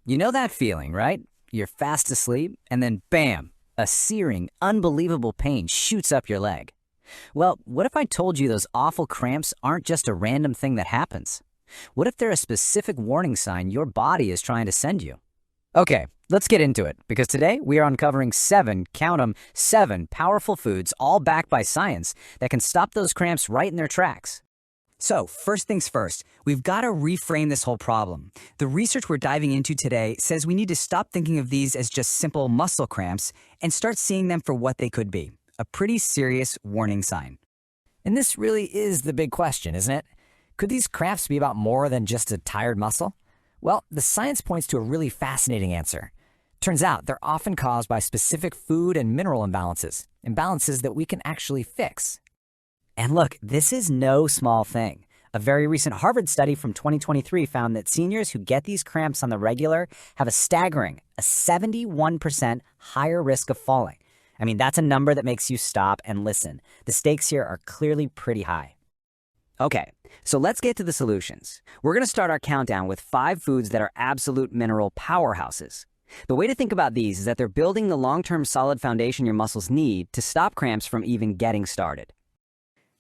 You know that feeling, right? You're fast asleep, and then bam, a searing, unbelievable pain shoots up your leg. Well, what if I told you those awful cramps aren't just a random thing that happens? What if they're a specific warning sign your body is trying to send you? Okay, let's get into it, because today we are uncovering count 'em, seven powerful foods, all backed by science, that can stop those cramps right in their tracks. So, first things first, we've got to reframe this whole problem. The research we're diving into today says we need to stop thinking of these as just simple muscle cramps and start seeing them for what they could be, a pretty serious warning sign. And this really is the big question, isn't it? Could these cramps be about more than just a tired muscle? Well, the science points to a really fascinating answer. Turns out they're often caused by specific food and mineral imbalances that we can actually fix. And look, this is no small thing. A very recent Harvard study from 2023 found that seniors who get these cramps on the regular have a 71% higher risk of falling. I mean, that's a number that makes you stop and listen. The stakes here are clearly pretty high. Okay, so let's get to the solutions. We're going to start our countdown with 5 foods that are absolute mineral powerhouses. The way to think about these is that they're building the long-term solid foundation your muscles need to stop cramps from even getting started.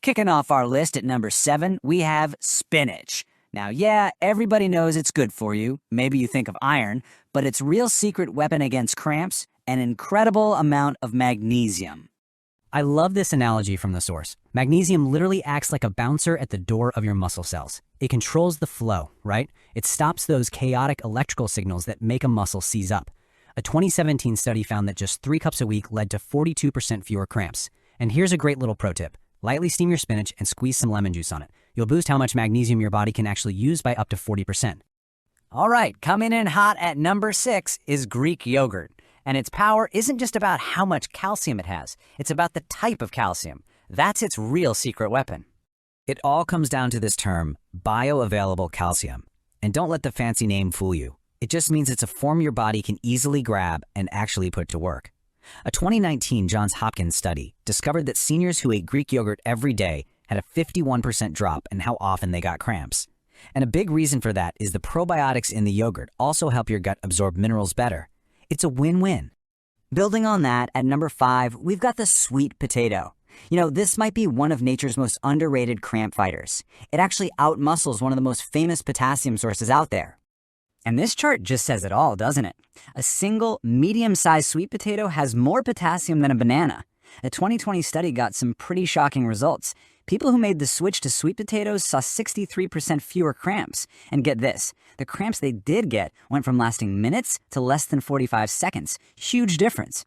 Kicking off our list at number 7, we have spinach. Now, yeah, everybody knows it's good for you. Maybe you think of iron, but its real secret weapon against cramps, an incredible amount of magnesium. I love this analogy from the source. Magnesium literally acts like a bouncer at the door of your muscle cells. It controls the flow, right? It stops those chaotic electrical signals that make a muscle seize up. A 2017 study found that just 3 cups a week led to 42% fewer cramps. And here's a great little pro tip. Lightly steam your spinach and squeeze some lemon juice on it. You'll boost how much magnesium your body can actually use by up to 40%. All right, coming in hot at number 6 is Greek yogurt. And its power isn't just about how much calcium it has. It's about the type of calcium. That's its real secret weapon. It all comes down to this term, bioavailable calcium. And don't let the fancy name fool you. It just means it's a form your body can easily grab and actually put to work. A 2019 Johns Hopkins study discovered that seniors who ate Greek yogurt every day had a 51% drop in how often they got cramps. And a big reason for that is the probiotics in the yogurt also help your gut absorb minerals better. It's a win-win. Building on that, at number 5, we've got the sweet potato. You know, this might be one of nature's most underrated cramp fighters. It actually outmuscles one of the most famous potassium sources out there. And this chart just says it all, doesn't it? A single medium-sized sweet potato has more potassium than a banana. A 2020 study got some pretty shocking results. People who made the switch to sweet potatoes saw 63% fewer cramps. And get this, the cramps they did get went from lasting minutes to less than 45 seconds. Huge difference.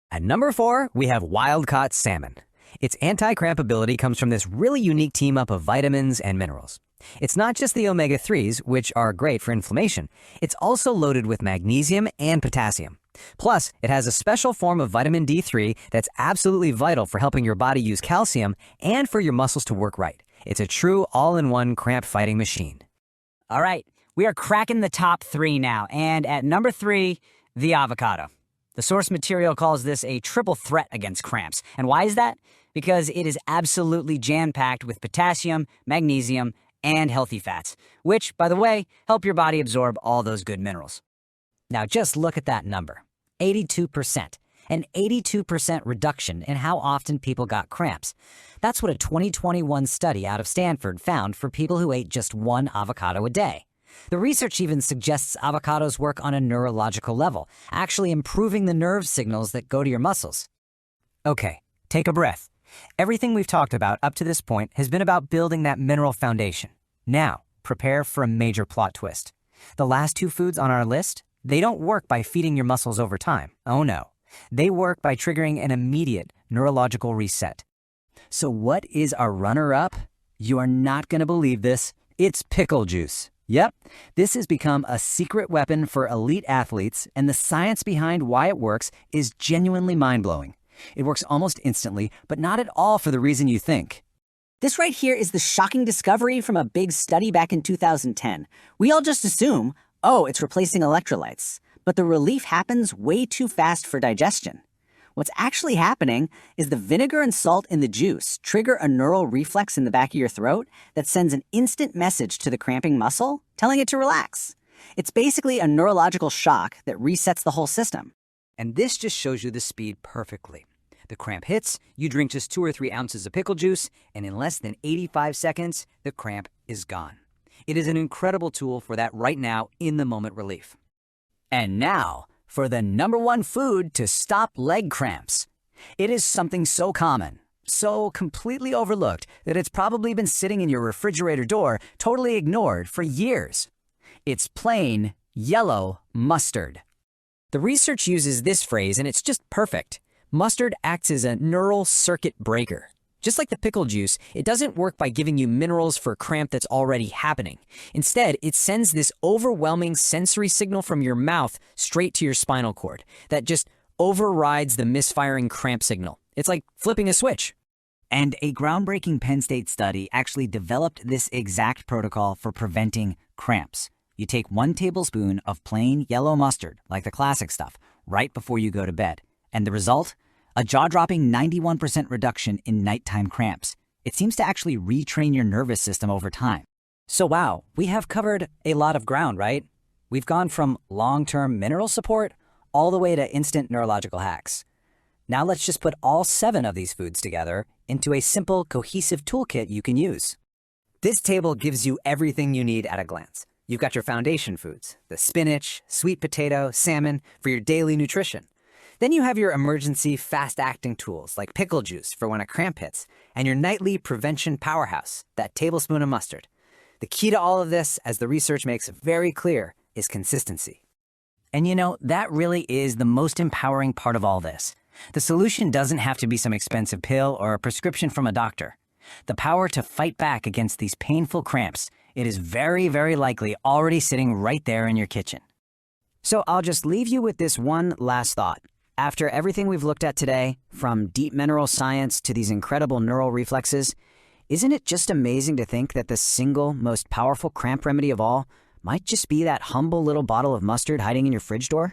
At number 4, we have wild-caught salmon. Its anti-cramp ability comes from this really unique team-up of vitamins and minerals. It's not just the omega-3s, which are great for inflammation. It's also loaded with magnesium and potassium. Plus, it has a special form of vitamin D3 that's absolutely vital for helping your body use calcium and for your muscles to work right. It's a true all-in-one cramp-fighting machine. All right, we are cracking the top 3 now, and at number 3, the avocado. The source material calls this a triple threat against cramps. And why is that? Because it is absolutely jam-packed with potassium, magnesium, and healthy fats, which, by the way, help your body absorb all those good minerals. Now just look at that number, 82%. An 82% reduction in how often people got cramps. That's what a 2021 study out of Stanford found for people who ate just 1 avocado a day. The research even suggests avocados work on a neurological level, actually improving the nerve signals that go to your muscles. Okay, take a breath. Everything we've talked about up to this point has been about building that mineral foundation. Now, prepare for a major plot twist. The last 2 foods on our list, they don't work by feeding your muscles over time. Oh no. They work by triggering an immediate neurological reset. So what is our runner-up? You are not going to believe this. It's pickle juice. Yep, this has become a secret weapon for elite athletes, and the science behind why it works is genuinely mind-blowing. It works almost instantly, but not at all for the reason you think. This right here is the shocking discovery from a big study back in 2010. We all just assume, oh, it's replacing electrolytes. But the relief happens way too fast for digestion. What's actually happening is the vinegar and salt in the juice trigger a neural reflex in the back of your throat that sends an instant message to the cramping muscle, telling it to relax. It's basically a neurological shock that resets the whole system. And this just shows you the speed perfectly. The cramp hits, you drink just 2 or 3 ounces of pickle juice, and in less than 85 seconds, the cramp is gone. It is an incredible tool for that right now, in-the-moment relief. And now, for the #1 food to stop leg cramps. It is something so common, so completely overlooked that it's probably been sitting in your refrigerator door, totally ignored for years. It's plain yellow mustard. The research uses this phrase, and it's just perfect. Mustard acts as a neural circuit breaker. Just like the pickle juice, it doesn't work by giving you minerals for a cramp that's already happening. Instead, it sends this overwhelming sensory signal from your mouth straight to your spinal cord that just overrides the misfiring cramp signal. It's like flipping a switch. And a groundbreaking Penn State study actually developed this exact protocol for preventing cramps. You take 1 tablespoon of plain yellow mustard, like the classic stuff, right before you go to bed. And the result? A jaw-dropping 91% reduction in nighttime cramps. It seems to actually retrain your nervous system over time. So wow, we have covered a lot of ground, right? We've gone from long-term mineral support all the way to instant neurological hacks. Now let's just put all 7 of these foods together into a simple, cohesive toolkit you can use. This table gives you everything you need at a glance. You've got your foundation foods, the spinach, sweet potato, salmon for your daily nutrition. Then you have your emergency fast-acting tools like pickle juice for when a cramp hits, and your nightly prevention powerhouse, that tablespoon of mustard. The key to all of this, as the research makes very clear, is consistency. And you know, that really is the most empowering part of all this. The solution doesn't have to be some expensive pill or a prescription from a doctor. The power to fight back against these painful cramps, it is very, very likely already sitting right there in your kitchen. So I'll just leave you with this one last thought. After everything we've looked at today, from deep mineral science to these incredible neural reflexes, isn't it just amazing to think that the single most powerful cramp remedy of all might just be that humble little bottle of mustard hiding in your fridge door?